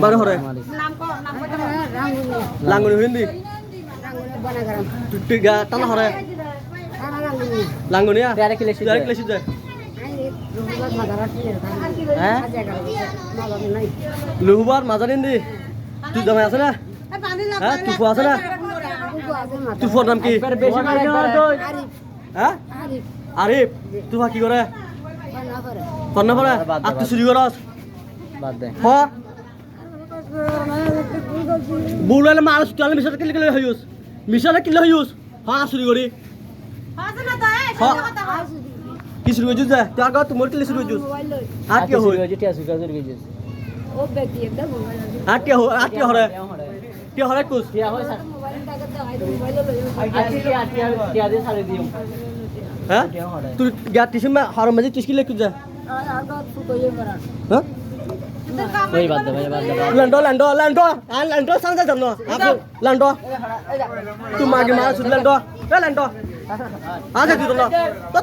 বারো হরে লাঙ্গুনি হিন্দি তুই গা টানা হরে লাঙ্গুনিয়া ডাইরেক্ট কিলে যায় হ্যাঁ লুহুবার মাজার হিন্দি তুই জামাই আছে না হ্যাঁ তুফু আছে না তুফুর নাম কি হ্যাঁ আরিফ তুফা কি করে কন্যা পড়ে আর তুই চুরি করস বাদ দে হ বুলালে মাল চলে মিশরে কিলে হইউস মিশরে কিলে হইউস হ্যাঁ চুরি করি কি চুরি করছিস যা তুই আগত মোর কিলে চুরি করছিস আর কি হই আর কি হরে কি হরে কুছ হ্যাঁ তুই গা টিসম মে হর মজি তুই কিলে কুছ যা হ্যাঁ ওই বাদ দে ভাই বাদ দে लैंडो सांग जा जमनो आप लैंडो तू मागे मार सुन लैंडो लैंडो आ जा तू तो